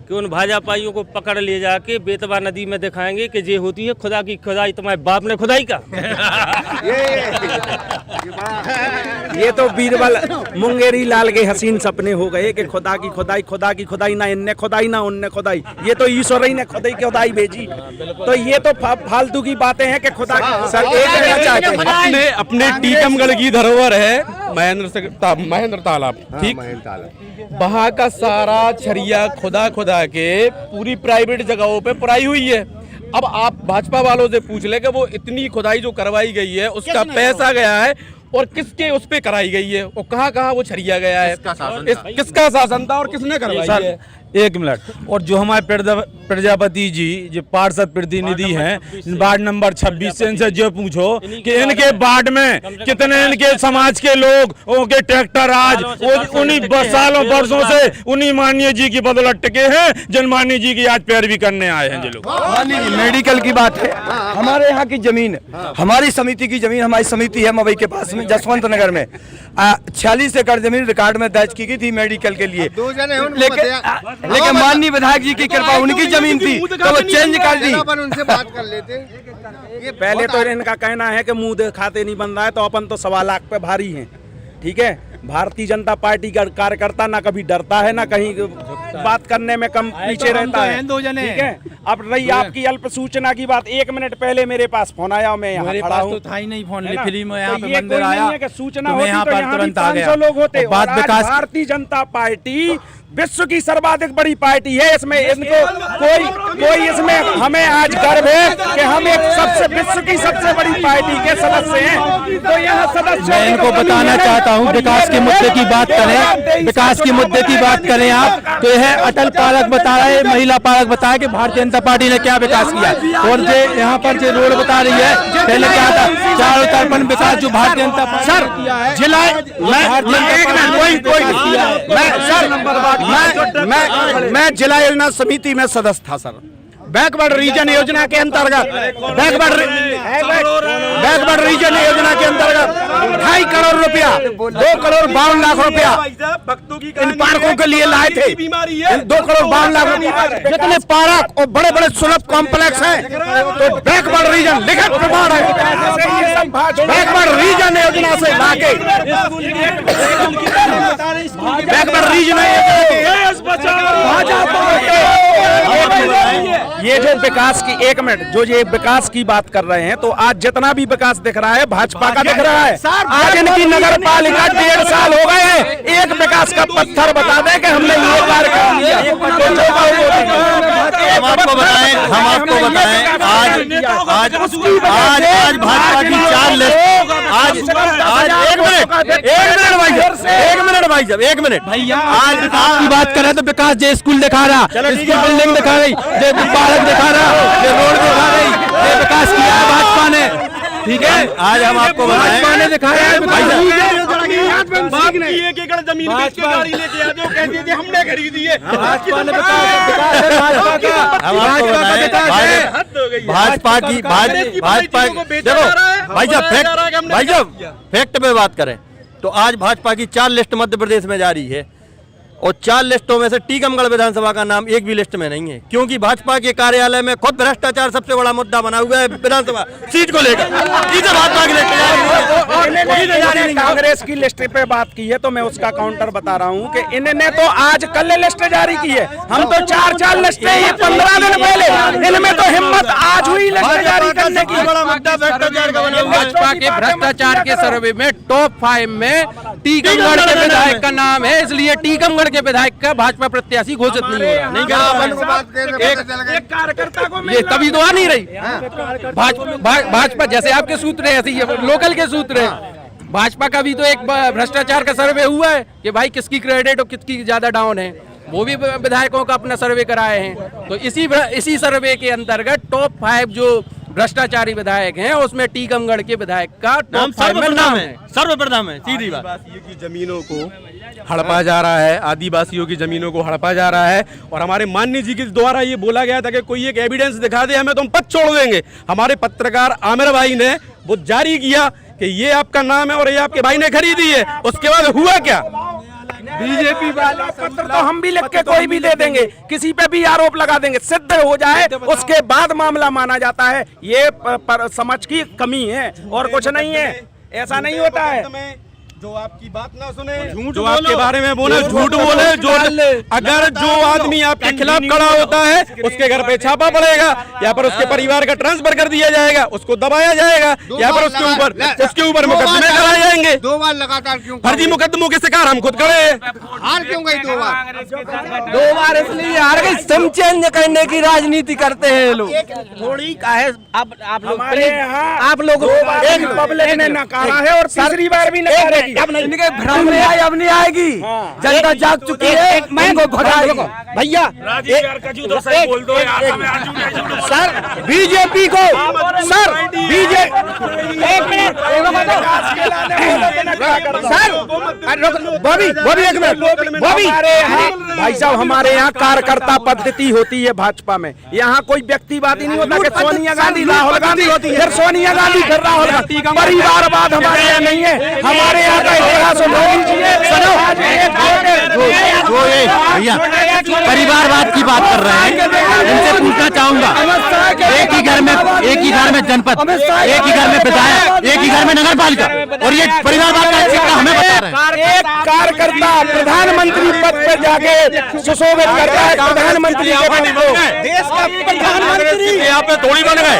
कि उन भाजपाइयों को पकड़ ले जाके बेतवा नदी में दिखाएंगे कि ये होती है खुदा की खुदाई, तुम्हारे बाप ने खुदाई का। ये तो बीरबल मुंगेरी लाल के हसीन सपने हो गए कि खुदा की खुदाई, खुदा की खुदाई, ना इनने खुदाई ना उनने खुदाई, ये तो ईश्वर ही ने खुदाई भेजी। तो ये तो फालतू की बातें हैं कि खुदा सर अपने अपने टीकमगढ़ की धरोहर है महेंद्र तालाब, ठीक, वहाँ का सारा छरिया खुदा के पूरी प्राइवेट जगहों पे पुराई हुई है। अब आप भाजपा वालों से पूछ ले कि वो इतनी खुदाई जो करवाई गई है उसका पैसा गया है और किसके उस पे कराई गई है और कहाँ वो छरिया गया है, किसका शासन था और किसने करवाई है। एक मिनट। और जो हमारे प्रजापति जी जो पार्षद प्रतिनिधि हैं वार्ड नंबर 26 से इनसे जो पूछो कि इनके वार्ड में कितने इनके समाज के लोग उनके ट्रैक्टर आज उन्हीं सालों वर्षों से उन्हीं माननीय जी की बदौलत टिके हैं जिन माननीय जी की आज पैरवी करने आए हैं। जो लोग मेडिकल की बात है, हमारे यहाँ की जमीन, हमारी समिति की जमीन, हमारी समिति है मवई के पास में जसवंत नगर में 46 एकड़ जमीन रिकॉर्ड में दर्ज की गई थी मेडिकल के लिए, लेकिन माननीय विधायक जी की कृपा उनकी जमीन थी तो वो चेंज कर दी। उनसे बात कर लेते। पहले तो इनका कहना है कि मुंह दिखाते नहीं बन रहा है, तो अपन तो 1.25 लाख पे भारी हैं, ठीक है। भारतीय जनता पार्टी का कार्यकर्ता ना कभी डरता है ना कहीं बात करने में कम पीछे रहता है, ठीक है। अब रही आपकी अल्प सूचना की बात, 1 मिनट पहले मेरे पास फोन आया, मैं यहाँ खड़ा हूँ, तो था ही नहीं फोन, फिल्म यहाँ पे मंदिर आया, सूचना होती तो यहाँ भी 500 लोग होते। भारतीय जनता पार्टी विश्व की सर्वाधिक बड़ी पार्टी है, इसमें इनको कोई इसमें हमें आज गर्व है कि हम एक विश्व की सबसे बड़ी पार्टी के सदस्य हैं। तो यहाँ सदस्य मैं इनको बताना चाहता हूँ विकास के मुद्दे की बात करें, विकास के मुद्दे की बात करें आप तो यह अटल पार्क बता रहा है, महिला पार्क बताया कि भारतीय जनता पार्टी ने क्या विकास किया। और जो यहाँ पर जो रोड बता रही है पहले क्या था, चारों तरफ विकास जो भारतीय जनता पार्टी किया है। जिला मैं जिला योजना समिति में सदस्य था सर। बैकवर्ड रीजन योजना के अंतर्गत बैकवर्ड रीजन योजना के अंतर्गत 2.5 करोड़ रुपया 2 करोड़ 52 लाख रुपया इन पार्कों के लिए लाए थे। 2 करोड़ 52 लाख रुपया जितने पार्क और बड़े बड़े सुलभ कॉम्प्लेक्स हैं, तो बैकवर्ड रीजन लिखित प्रमाण है, बैकवर्ड रीजन योजना से लाके बैकवर्ड रीजन ये जो विकास की 1 मिनट जो ये विकास की बात कर रहे हैं, तो आज जितना भी विकास दिख रहा है भाजपा का दिख रहा है। आज इनकी नगर पालिका 1.5 साल हो गए हैं, एक विकास का पत्थर बता दें कि हमने ये कार्य कर दिया। हम आपको बताएं आज भाजपा की 4 लिस्ट एक मिनट आज की बात करें तो विकास जो स्कूल दिखा रहा, स्कूल बिल्डिंग दिखा रही, जो पार्क दिखा रहा, जो रोड दिखा रही, ये विकास किया है भाजपा ने, ठीक है। आज हम आपको भाजपा ने दिखाया है भाजपा की देखो भाई साहब फैक्ट पे बात करें तो आज भाजपा की 4 लिस्ट मध्य प्रदेश में जारी है और 4 लिस्टों में से टीकमगढ़ विधानसभा का नाम एक भी लिस्ट में नहीं है, क्योंकि भाजपा के कार्यालय में खुद भ्रष्टाचार सबसे बड़ा मुद्दा बना हुआ है विधानसभा सीट को लेकर। भाजपा की लिस्ट कांग्रेस की लिस्ट पे बात की है तो मैं उसका काउंटर बता रहा हूँ कि इन्होंने तो आज कल लिस्ट जारी की है, हम तो 4 लिस्ट ये 15 दिन पहले, इनमें तो हिम्मत आज हुई लिस्ट जारी करने की। बड़ा मुद्दा भ्रष्टाचार का बना हुआ है। भाजपा के भ्रष्टाचार के सर्वे में टॉप 5 में टीकमगढ़ के विधायक का नाम है, इसलिए टीकमगढ़ के विधायक का भाजपा प्रत्याशी घोषित नहीं हो रहा। एक कार्यकर्ता को ये तभी तो आ नहीं रही भाजपा, जैसे आपके सूत्र है ऐसे ही लोकल के सूत्र है। भाजपा का भी तो एक भ्रष्टाचार का सर्वे हुआ है कि भाई किसकी क्रेडिट और किसकी ज्यादा डाउन है। वो भी विधायकों का अपना सर्वे कराए हैं। तो इसी सर्वे के अंतर्गत टॉप 5 जो भ्रष्टाचारी विधायक हैं उसमें टीकमगढ़ के विधायक का टॉप 5 में नाम है, सर्वप्रथम है। सीधी बात, आदिवासियों की जमीनों को हड़पा जा रहा है, आदिवासियों की जमीनों को हड़पा जा रहा है। और हमारे माननीय जी के द्वारा ये बोला गया था कि कोई एक एविडेंस दिखा दे हमें तो हम पद छोड़ देंगे। हमारे पत्रकार आमिर भाई ने वो जारी किया कि ये आपका नाम है और ये आपके भाई ने खरीदी है। उसके बाद हुआ क्या? बीजेपी वाला पत्र तो हम भी लिख के कोई भी दे देंगे, किसी पे भी आरोप लगा देंगे, सिद्ध हो जाए उसके बाद मामला माना जाता है। ये समझ की कमी है और कुछ नहीं है, ऐसा नहीं होता है। जो आपकी बात ना सुने, जो आपके बारे में बोले, झूठ बोले, जो अगर जो आदमी आपके खिलाफ खड़ा होता है उसके घर पे छापा पड़ेगा, या पर उसके परिवार का ट्रांसफर कर दिया जाएगा, उसको दबाया जाएगा, या पर उसके ऊपर मुकदमे कराए जाएंगे। 2 बार लगातार क्यों? फर्जी मुकदमों के शिकार हम खुद खड़े हैं। हार क्यों गई 2 बार? 2 बार इसलिए हार गई, सिम चेंज करने की राजनीति करते हैं लोग। थोड़ी का है, आप लोग आप लोग एक पब्लिक ने नकारा है और तीसरी बार भी नकारेगी। इनके भ्रम में आई, अब नहीं आएगी। जनता जाग चुकी है, इनको भगाएगी। भैया सर बीजेपी को, सर बीजेपी एक मिनट सर, बॉबी एक मिनट, बॉबी भाई साहब, हमारे यहाँ कार्यकर्ता पद्धति होती है भाजपा में। यहाँ कोई व्यक्तिवादी नहीं होता कि सोनिया गांधी राहुल गांधी होती है, फिर सोनिया गांधी फिर राहुल गांधी। परिवारवाद हमारे यहाँ नहीं है। हमारे यहाँ का इतिहास भैया परिवारवाद की बात कर रहे हैं, इनसे पूछना चाहूंगा, एक ही घर में जनपद, एक ही घर में विधायक, एक ही घर में नगर पालिका, और ये परिवारवाद का सिक्का हमें बता रहे हैं। एक कार्यकर्ता प्रधानमंत्री पद पर जाके सुशोभित करता है प्रधानमंत्री के पद को। देश का प्रधानमंत्री यहाँ पे थोड़ी बन गए,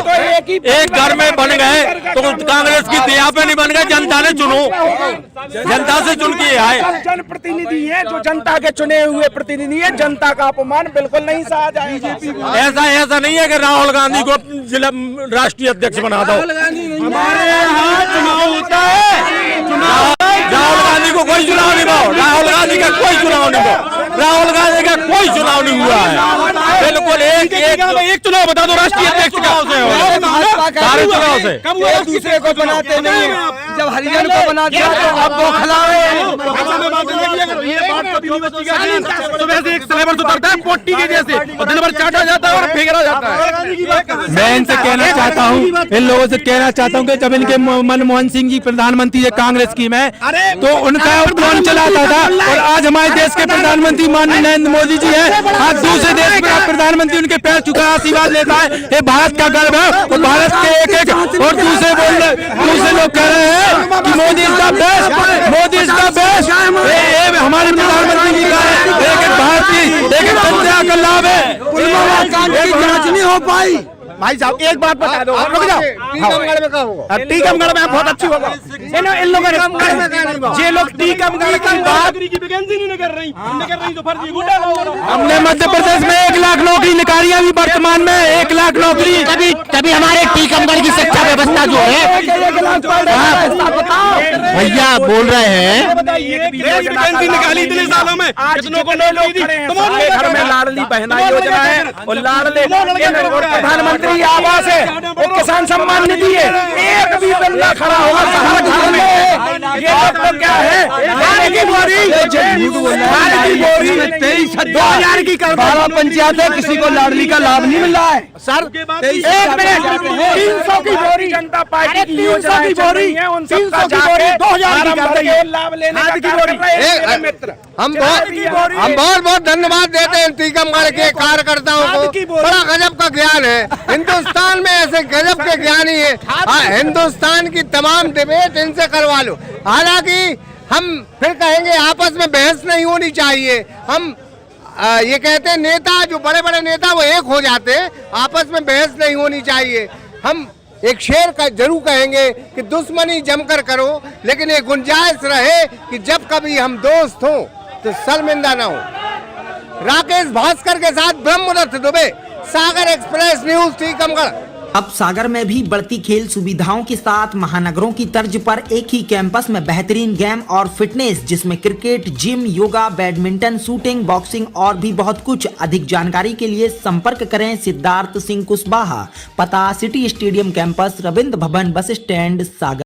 एक घर में बन गए तो कांग्रेस की दया पे नहीं बन गए, जनता ने चुनो, जनता से चुन के आए। जनप्रतिनिधि है, जो जनता के चुने हुए प्रतिनिधि है। जनता का अपमान बिल्कुल नहीं सहा जाएगा। ऐसा नहीं है कि राहुल गांधी को जिला राष्ट्रीय अध्यक्ष बना दो। हमारे यहाँ चुनाव होता है, राहुल गांधी को कोई चुनाव नहीं हुआ, राहुल गांधी का कोई चुनाव नहीं हुआ, राहुल गांधी का कोई चुनाव नहीं हुआ है। बिल्कुल एक चुनाव बता दो राष्ट्रीय अध्यक्ष का, सारे चुनाव से एक दूसरे को बनाते नहीं, जब हरिजन को बना दिया तो अब वो खिलाए। सुबह से एक सिलेबस उतरता है पोटी के जैसे और दिन भर चाटा जाता है और फेंका जाता है। मैं इनसे कहना चाहता हूँ, इन लोगों से कहना चाहता हूँ कि जब इनके मनमोहन सिंह जी प्रधानमंत्री कांग्रेस की में, तो उनका कौन चलाता था, और आज हमारे देश के प्रधानमंत्री माननीय नरेंद्र मोदी जी है। आज दूसरे देश में प्रधानमंत्री उनके पैर छूकर आशीर्वाद लेता है। ये भारत का गर्व है, और भारत के एक और दूसरे लोग कह रहे हैं कि Modi is the best, Modi is the best. हमारे प्रधानमंत्री जी का है, लेकिन भारत की लेकिन जनता का लाभ है। पुलवामा कांड की जांच नहीं हो पाई। भाई साहब एक बात बता दो, रुक जाओ। टीकमगढ़ में कहाँ होगा? टीकमगढ़ में बहुत अच्छी होगा। इन लोगों ने ये लोग टीकमगढ़ की बात नहीं कर रही, तो फर्जी घोटाला हो रहा है। हमने मध्य प्रदेश में 1 लाख नौकरी निकाली है, अभी वर्तमान में 1 लाख नौकरी। तभी हमारे टीकमगढ़ की शिक्षा व्यवस्था जो है, भैया बोल रहे हैं, निकाली इतने सालों में कितनों को नौकरी दी। तुम्हारे घर में लाडली बहना योजना है और लाडले प्रधानमंत्री आवास है और किसान सम्मान निधि है। एक भी बंदा खड़ा होगा हर घर में। ये तो क्या है, खाने की बोरी 2000 की 12 पंचायत है, किसी को लाडली का लाभ नहीं मिल रहा है। सर 1 मिनट, 300 की बोरी जनता पार्टी की योजना की बोरी है, उन सबका जाके 2000 की कर रही है लाभ लेने की बोरी। मित्र हम बहुत धन्यवाद देते हैं टीकमगढ़ के कार्यकर्ताओं को, बड़ा गजब का ज्ञान है। हिंदुस्तान में ऐसे गजब के ज्ञानी है। हिंदुस्तान की तमाम डिबेट इनसे करवा लो। हालांकि हम फिर कहेंगे आपस में बहस नहीं होनी चाहिए। हम ये कहते हैं नेता, जो बड़े बड़े नेता वो एक हो जाते हैं, आपस में बहस नहीं होनी चाहिए। हम एक शेर का जरूर कहेंगे कि दुश्मनी जमकर करो, लेकिन ये गुंजाइश रहे कि जब कभी हम दोस्त हों तो शर्मिंदा ना हो। राकेश भास्कर के साथ ब्रह्मदत्त दुबे, सागर एक्सप्रेस न्यूज टीकमगढ़। अब सागर में भी बढ़ती खेल सुविधाओं के साथ महानगरों की तर्ज पर एक ही कैंपस में बेहतरीन गेम और फिटनेस, जिसमें cricket, gym, yoga, badminton, shooting, boxing और भी बहुत कुछ। अधिक जानकारी के लिए संपर्क करें सिद्धार्थ सिंह कुशवाहा। पता city stadium campus, Ravindra Bhavan, bus stand, सागर।